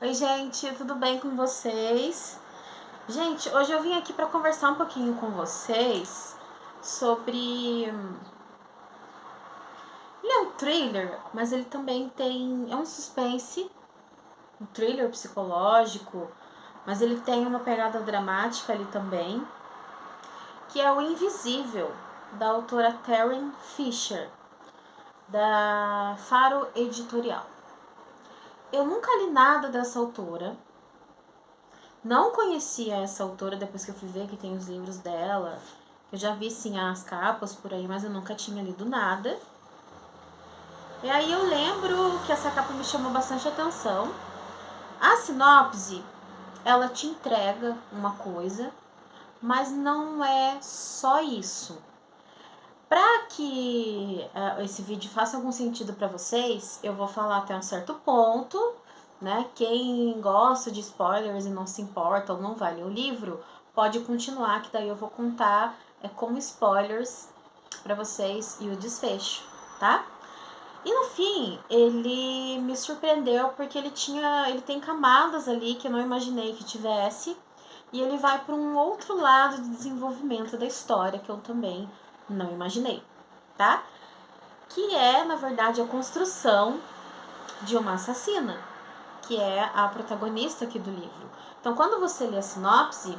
Oi, gente, tudo bem com vocês? Gente, hoje eu vim aqui para conversar um pouquinho com vocês sobre. Ele é um thriller, mas ele também tem. É um suspense, um thriller psicológico, mas ele tem uma pegada dramática ali também, que é O Invisível, da autora Taryn Fisher, da Faro Editorial. Eu nunca li nada dessa autora. Não conhecia essa autora depois que eu fui ver que tem os livros dela. Eu já vi sim as capas por aí, mas eu nunca tinha lido nada. E aí eu lembro que essa capa me chamou bastante atenção. A sinopse, ela te entrega uma coisa, mas não é só isso. Para que esse vídeo faça algum sentido para vocês, eu vou falar até um certo ponto, né? Quem gosta de spoilers e não se importa ou não vai ler o livro, pode continuar, que daí eu vou contar como spoilers para vocês e o desfecho, tá? E no fim, ele me surpreendeu porque ele tem camadas ali que eu não imaginei que tivesse, e ele vai para um outro lado de desenvolvimento da história que eu também não imaginei, tá? Que é, na verdade, a construção de uma assassina, que é a protagonista aqui do livro. Então, quando você lê a sinopse,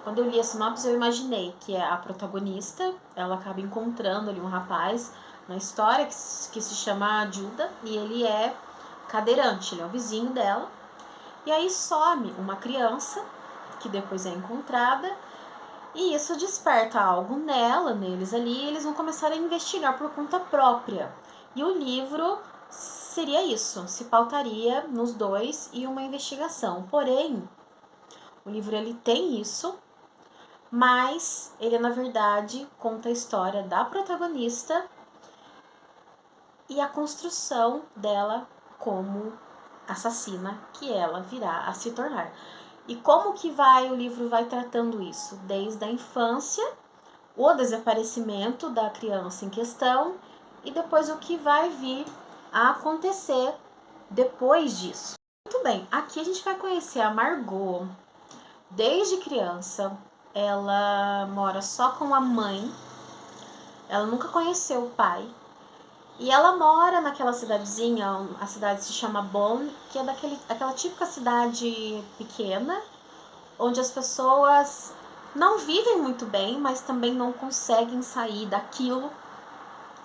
quando eu li a sinopse, eu imaginei que é a protagonista, ela acaba encontrando ali um rapaz na história que se chama Judah, e ele é cadeirante, ele é o vizinho dela. E aí some uma criança, que depois é encontrada, e isso desperta algo neles ali, e eles vão começar a investigar por conta própria. E o livro seria isso, se pautaria nos dois e uma investigação. Porém, o livro ele tem isso, mas ele na verdade conta a história da protagonista e a construção dela como assassina que ela virá a se tornar. E como que o livro vai tratando isso? Desde a infância, o desaparecimento da criança em questão e depois o que vai vir a acontecer depois disso. Muito bem, aqui a gente vai conhecer a Margot. Desde criança, ela mora só com a mãe, ela nunca conheceu o pai. E ela mora naquela cidadezinha, a cidade se chama Bonn, que é aquela típica cidade pequena, onde as pessoas não vivem muito bem, mas também não conseguem sair daquilo,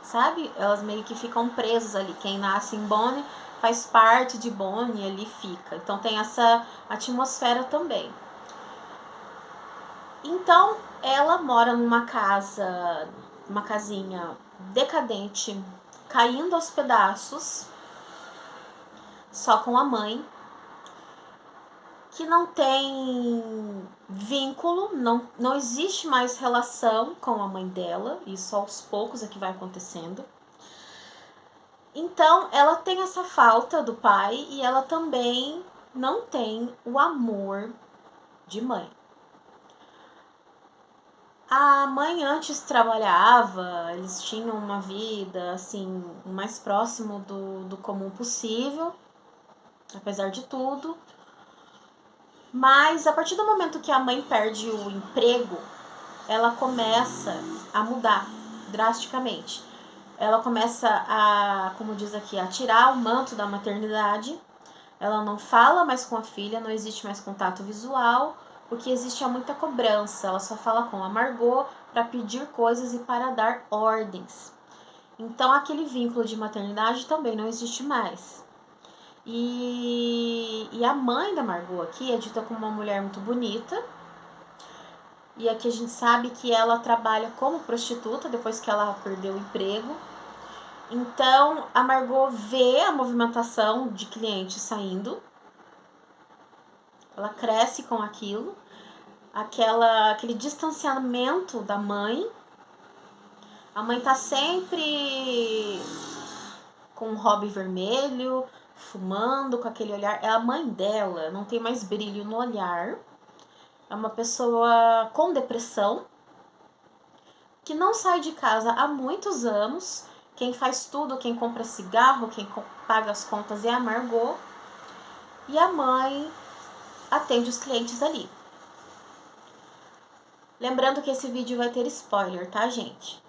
sabe? Elas meio que ficam presas ali. Quem nasce em Bonn faz parte de Bonn e ali fica. Então tem essa atmosfera também. Então ela mora numa casa, uma casinha decadente, caindo aos pedaços, só com a mãe, que não tem vínculo, não existe mais relação com a mãe dela, isso aos poucos é que vai acontecendo. Então ela tem essa falta do pai e ela também não tem o amor de mãe. A mãe antes trabalhava, eles tinham uma vida assim, o mais próximo do comum possível, apesar de tudo. Mas a partir do momento que a mãe perde o emprego, ela começa a mudar drasticamente. Ela começa a, como diz aqui, a tirar o manto da maternidade. Ela não fala mais com a filha, não existe mais contato visual. O que existe é muita cobrança. Ela só fala com a Margot para pedir coisas e para dar ordens. Então aquele vínculo de maternidade também não existe mais. E a mãe da Margot aqui é dita como uma mulher muito bonita. E aqui a gente sabe que ela trabalha como prostituta depois que ela perdeu o emprego. Então a Margot vê a movimentação de clientes saindo. Ela cresce com aquilo. Aquele distanciamento da mãe. A mãe tá sempre com um hobby vermelho, fumando, com aquele olhar. A mãe dela não tem mais brilho no olhar. É uma pessoa com depressão, que não sai de casa há muitos anos. Quem faz tudo, quem compra cigarro, quem paga as contas é a Margot. e a mãe atende os clientes ali. Lembrando que esse vídeo vai ter spoiler, tá, gente?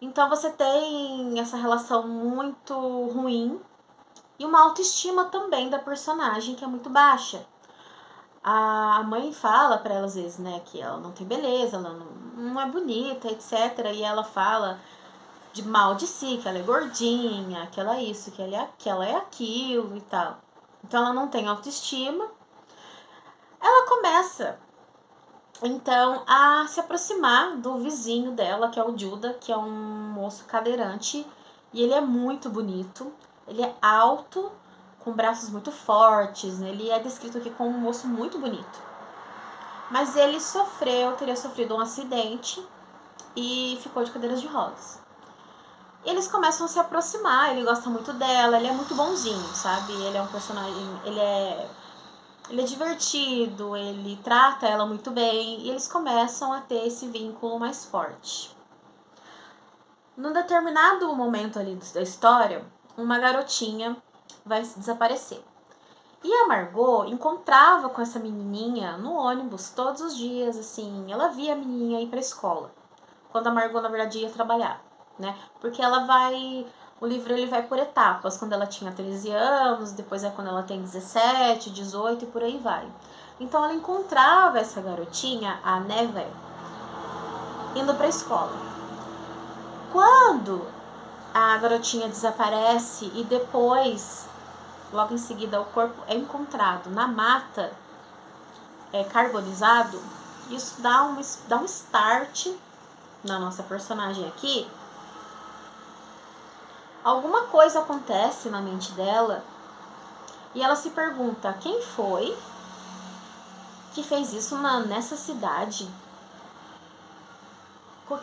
Então você tem essa relação muito ruim e uma autoestima também da personagem que é muito baixa. A mãe fala pra ela às vezes, né, que ela não tem beleza, ela não é bonita, etc. E ela fala de mal de si, que ela é gordinha, que ela é isso, que ela é aquilo e tal. Então ela não tem autoestima. Ela começa então a se aproximar do vizinho dela, que é o Judah, que é um moço cadeirante, e ele é muito bonito, ele é alto, com braços muito fortes, né? Ele é descrito aqui como um moço muito bonito. Mas ele teria sofrido um acidente e ficou de cadeiras de rodas. E eles começam a se aproximar, ele gosta muito dela, ele é muito bonzinho, sabe? Ele é um personagem, ele é divertido, ele trata ela muito bem e eles começam a ter esse vínculo mais forte. Num determinado momento ali da história, uma garotinha vai desaparecer. E a Margot encontrava com essa menininha no ônibus todos os dias, assim, ela via a menininha ir pra escola, quando a Margot, na verdade, ia trabalhar, né? Porque o livro ele vai por etapas, quando ela tinha 13 anos, depois é quando ela tem 17, 18 e por aí vai. Então ela encontrava essa garotinha, a Neve, indo pra escola. Quando a garotinha desaparece e depois, logo em seguida, o corpo é encontrado na mata, carbonizado, isso dá um start na nossa personagem aqui. Alguma coisa acontece na mente dela e ela se pergunta: quem foi que fez isso nessa cidade?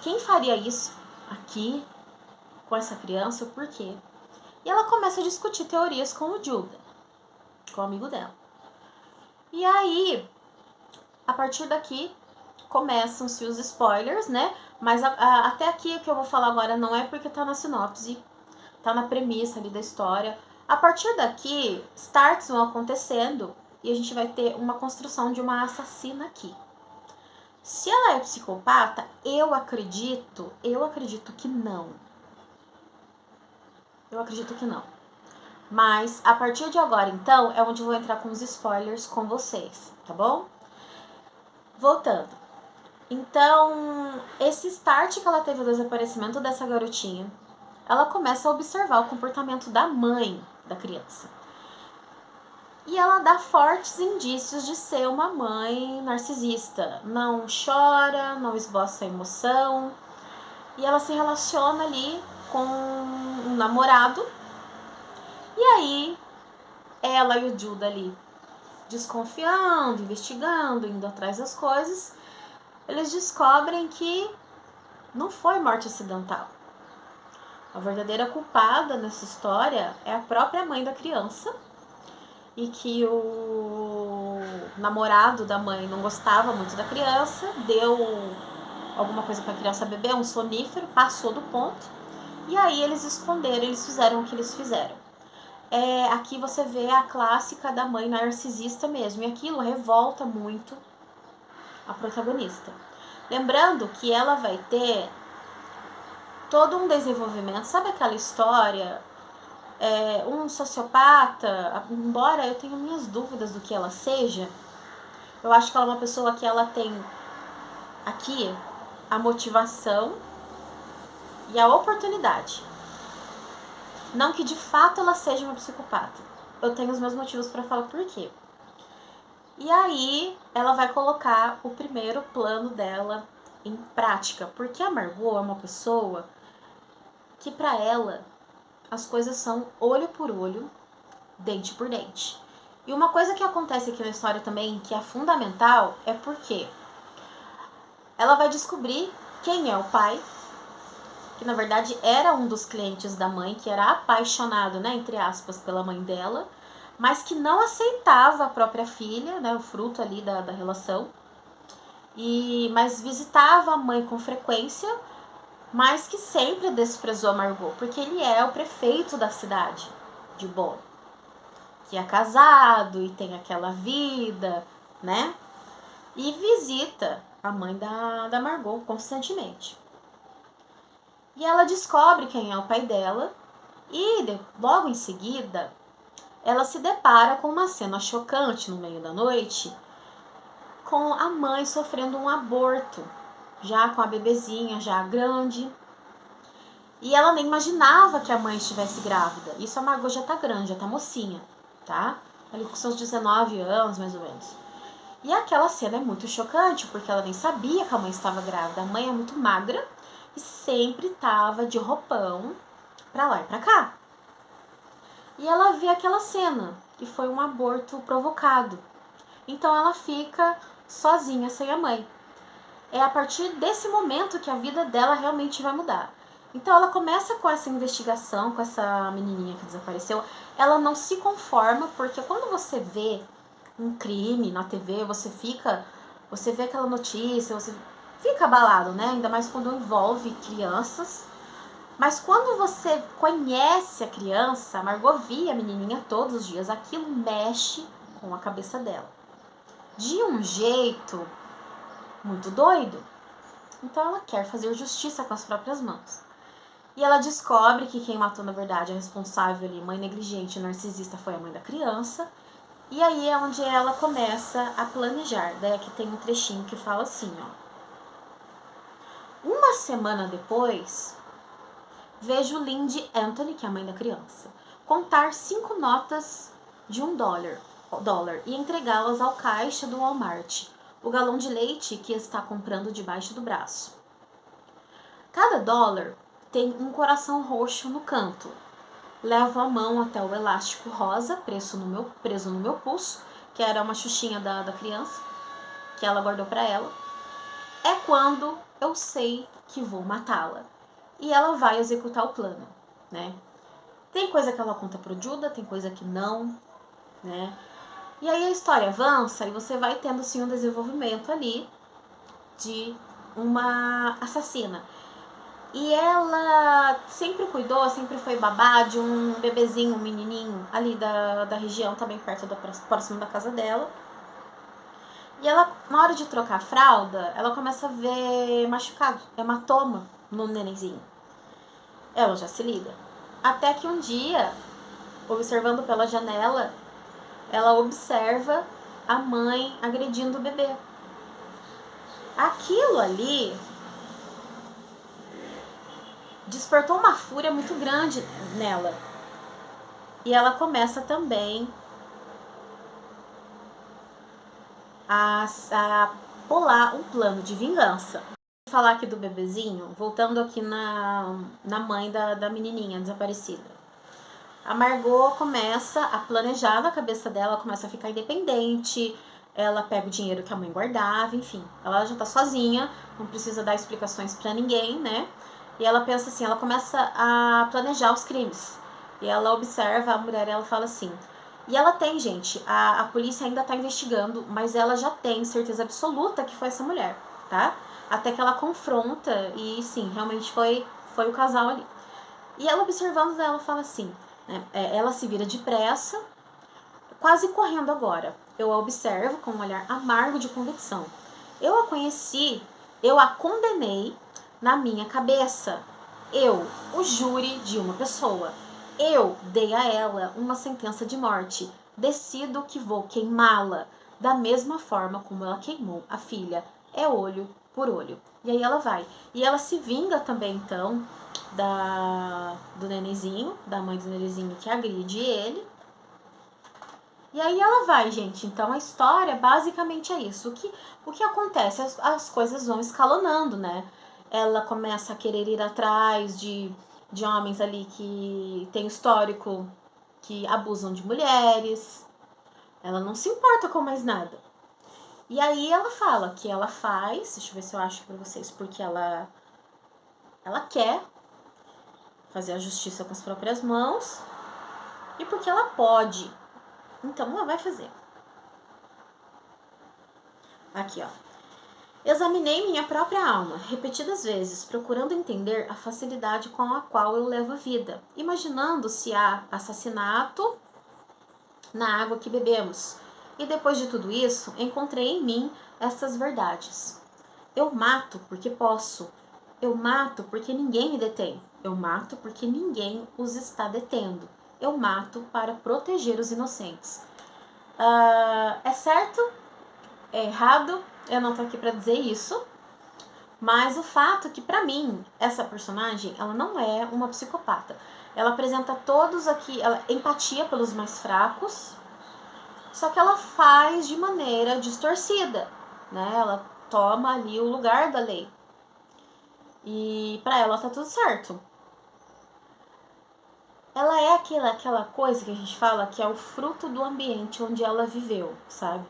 Quem faria isso aqui com essa criança? Por quê? E ela começa a discutir teorias com o Judah, com o amigo dela. E aí, a partir daqui, começam-se os spoilers, né? Mas até aqui o que eu vou falar agora não é porque tá na sinopse, tá na premissa ali da história. A partir daqui, starts vão acontecendo e a gente vai ter uma construção de uma assassina aqui. Se ela é psicopata, eu acredito que não. Eu acredito que não. Mas a partir de agora, então, é onde eu vou entrar com os spoilers com vocês, tá bom? Voltando. Então, esse start que ela teve do desaparecimento dessa garotinha, ela começa a observar o comportamento da mãe da criança. E ela dá fortes indícios de ser uma mãe narcisista. Não chora, não esboça emoção. E ela se relaciona ali com um namorado. E aí, ela e o Judah ali, desconfiando, investigando, indo atrás das coisas, eles descobrem que não foi morte acidental. A verdadeira culpada nessa história é a própria mãe da criança, e que o namorado da mãe não gostava muito da criança, deu alguma coisa para a criança beber, um sonífero, passou do ponto, e aí eles esconderam, eles fizeram o que eles fizeram. Aqui você vê a clássica da mãe narcisista mesmo, e aquilo revolta muito a protagonista. Lembrando que ela vai ter todo um desenvolvimento, sabe aquela história, um sociopata, embora eu tenha minhas dúvidas do que ela seja, eu acho que ela é uma pessoa que ela tem aqui a motivação e a oportunidade. Não que de fato ela seja uma psicopata. Eu tenho os meus motivos para falar por quê. E aí ela vai colocar o primeiro plano dela em prática, porque a Margot é uma pessoa que para ela as coisas são olho por olho, dente por dente. E uma coisa que acontece aqui na história também, que é fundamental, é porque ela vai descobrir quem é o pai, que na verdade era um dos clientes da mãe, que era apaixonado, né, entre aspas, pela mãe dela, mas que não aceitava a própria filha, né, o fruto ali da relação, mas visitava a mãe com frequência, mas que sempre desprezou a Margot, porque ele é o prefeito da cidade de Bonn, que é casado e tem aquela vida, né? E visita a mãe da Margot constantemente. E ela descobre quem é o pai dela e logo em seguida ela se depara com uma cena chocante no meio da noite, com a mãe sofrendo um aborto, já com a bebezinha já grande. E ela nem imaginava que a mãe estivesse grávida. Isso a Margot já tá grande, já tá mocinha, tá? Ali com seus 19 anos, mais ou menos. E aquela cena é muito chocante, porque ela nem sabia que a mãe estava grávida. A mãe é muito magra e sempre tava de roupão pra lá e pra cá. E ela vê aquela cena, que foi um aborto provocado. Então ela fica sozinha, sem a mãe. É a partir desse momento que a vida dela realmente vai mudar. Então ela começa com essa investigação, com essa menininha que desapareceu. Ela não se conforma, porque quando você vê um crime na TV, você vê aquela notícia, você fica abalado, né? Ainda mais quando envolve crianças. Mas quando você conhece a criança, a Margot via a menininha todos os dias, aquilo mexe com a cabeça dela. De um jeito muito doido. Então ela quer fazer justiça com as próprias mãos. E ela descobre que quem matou, na verdade, a responsável ali, mãe negligente, narcisista, foi a mãe da criança. E aí é onde ela começa a planejar. Daí aqui tem um trechinho que fala assim, ó. Uma semana depois, vejo Lindy Anthony, que é a mãe da criança, contar 5 notas de $1 e entregá-las ao caixa do Walmart, o galão de leite que está comprando debaixo do braço. Cada dólar tem um coração roxo no canto. Levo a mão até o elástico rosa preso no meu pulso, que era uma xuxinha da criança, que ela guardou para ela. É quando eu sei que vou matá-la. E ela vai executar o plano, né? Tem coisa que ela conta pro Judah, tem coisa que não, né? E aí a história avança e você vai tendo, assim, um desenvolvimento ali de uma assassina. E ela sempre cuidou, sempre foi babá de um bebezinho, um menininho ali da região, também perto próximo da casa dela. E ela, na hora de trocar a fralda, ela começa a ver machucado, hematoma no nenenzinho. Ela já se liga. Até que um dia, observando pela janela, ela observa a mãe agredindo o bebê. Aquilo ali despertou uma fúria muito grande nela. E ela começa também a bolar um plano de vingança. Vou falar aqui do bebezinho, voltando aqui na mãe da menininha desaparecida. A Margot começa a planejar na cabeça dela, começa a ficar independente, ela pega o dinheiro que a mãe guardava, enfim. Ela já tá sozinha, não precisa dar explicações pra ninguém, né? E ela pensa assim, ela começa a planejar os crimes. E ela observa a mulher e ela fala assim... E ela tem, gente, a polícia ainda tá investigando, mas ela já tem certeza absoluta que foi essa mulher, tá? Até que ela confronta e, sim, realmente foi o casal ali. E ela observando, ela fala assim, né? Ela se vira depressa, quase correndo agora. Eu a observo com um olhar amargo de convicção. Eu a conheci, eu a condenei na minha cabeça. Eu, o júri de uma pessoa. Eu dei a ela uma sentença de morte. Decido que vou queimá-la da mesma forma como ela queimou a filha. É olho por olho. E aí ela vai. E ela se vinga também, então, do nenenzinho, da mãe do nenenzinho que agride ele. E aí ela vai, gente. Então a história basicamente é isso. O que acontece? As coisas vão escalonando, né? Ela começa a querer ir atrás de homens ali que tem histórico, que abusam de mulheres. Ela não se importa com mais nada. E aí ela fala que ela faz, deixa eu ver se eu acho pra vocês, porque ela quer fazer a justiça com as próprias mãos e porque ela pode. Então ela vai fazer. Aqui, ó. Examinei minha própria alma, repetidas vezes, procurando entender a facilidade com a qual eu levo a vida, imaginando se há assassinato na água que bebemos. E depois de tudo isso, encontrei em mim essas verdades. Eu mato porque posso. Eu mato porque ninguém me detém. Eu mato porque ninguém os está detendo. Eu mato para proteger os inocentes. É certo? É errado? Eu não tô aqui para dizer isso. Mas o fato é que, pra mim, essa personagem, ela não é uma psicopata. Ela apresenta todos aqui, ela empatia pelos mais fracos, só que ela faz de maneira distorcida, né? Ela toma ali o lugar da lei. E pra ela tá tudo certo. Ela é aquela coisa que a gente fala que é o fruto do ambiente onde ela viveu, sabe?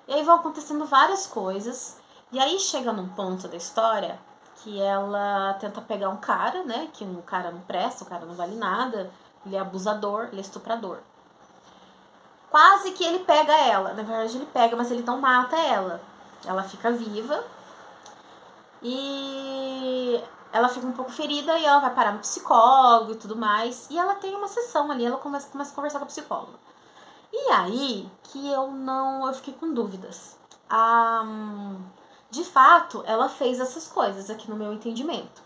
E aí vão acontecendo várias coisas. E aí chega num ponto da história que ela tenta pegar um cara, né? Que um cara não presta, o cara não vale nada. Ele é abusador, ele é estuprador. Quase que ele pega ela. Na verdade ele pega, mas ele não mata ela. Ela fica viva. E ela fica um pouco ferida e ela vai parar no psicólogo e tudo mais. E ela tem uma sessão ali, ela começa a conversar com a psicóloga. E aí que eu fiquei com dúvidas. De fato, ela fez essas coisas aqui no meu entendimento.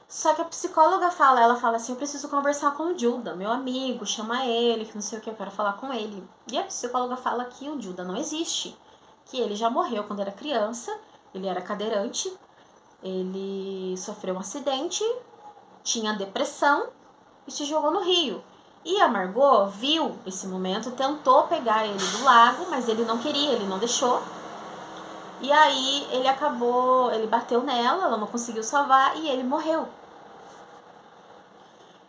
Só que a psicóloga ela fala assim, eu preciso conversar com o Judah, meu amigo, chama ele, que não sei o que, eu quero falar com ele. E a psicóloga fala que o Judah não existe, que ele já morreu quando era criança, ele era cadeirante, ele sofreu um acidente, tinha depressão e se jogou no rio. E a Margot viu esse momento, tentou pegar ele do lago, mas ele não queria, ele não deixou. E aí ele bateu nela, ela não conseguiu salvar e ele morreu.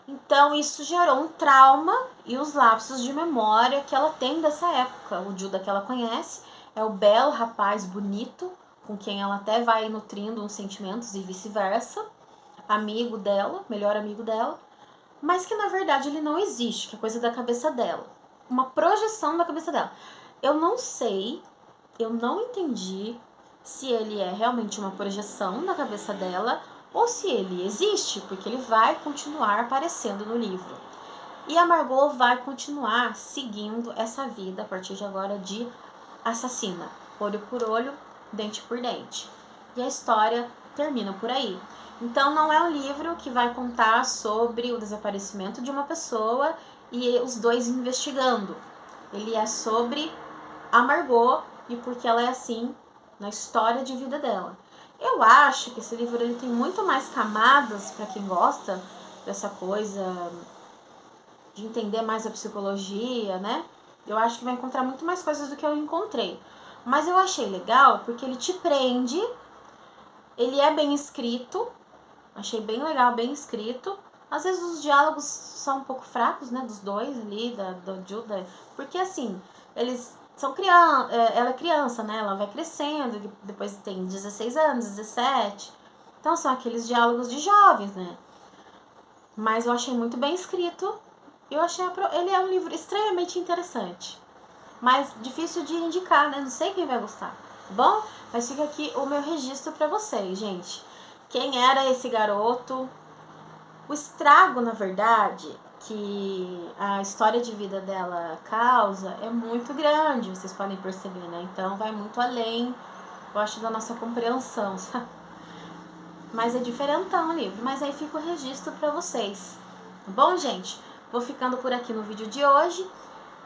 Então isso gerou um trauma e os lapsos de memória que ela tem dessa época. O Judah que ela conhece é o belo rapaz bonito, com quem ela até vai nutrindo uns sentimentos e vice-versa. Amigo dela, melhor amigo dela. Mas que na verdade ele não existe, que é coisa da cabeça dela. Uma projeção da cabeça dela. Eu não sei, eu não entendi se ele é realmente uma projeção da cabeça dela ou se ele existe, porque ele vai continuar aparecendo no livro. E a Margot vai continuar seguindo essa vida a partir de agora de assassina, olho por olho, dente por dente. E a história termina por aí. Então não é um livro que vai contar sobre o desaparecimento de uma pessoa e os dois investigando. Ele é sobre a Margot e porque ela é assim na história de vida dela. Eu acho que esse livro ele tem muito mais camadas para quem gosta dessa coisa de entender mais a psicologia, né? Eu acho que vai encontrar muito mais coisas do que eu encontrei. Mas eu achei legal porque ele te prende, ele é bem escrito, achei bem legal, bem escrito. Às vezes os diálogos são um pouco fracos, né, dos dois ali, do Judah, porque assim, eles são criança, ela é criança, né, ela vai crescendo, depois tem 16 anos, 17, então são aqueles diálogos de jovens, né. Mas eu achei muito bem escrito, ele é um livro extremamente interessante, mas difícil de indicar, né, não sei quem vai gostar, tá bom? Mas fica aqui o meu registro pra vocês, gente. Quem era esse garoto? O estrago, na verdade, que a história de vida dela causa é muito grande, vocês podem perceber, né? Então vai muito além, eu acho, da nossa compreensão, sabe? Mas é diferentão o livro, mas aí fica o registro pra vocês. Tá bom, gente? Vou ficando por aqui no vídeo de hoje.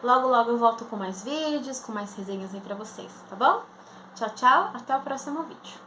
Logo, logo eu volto com mais vídeos, com mais resenhas aí pra vocês, tá bom? Tchau, tchau, até o próximo vídeo.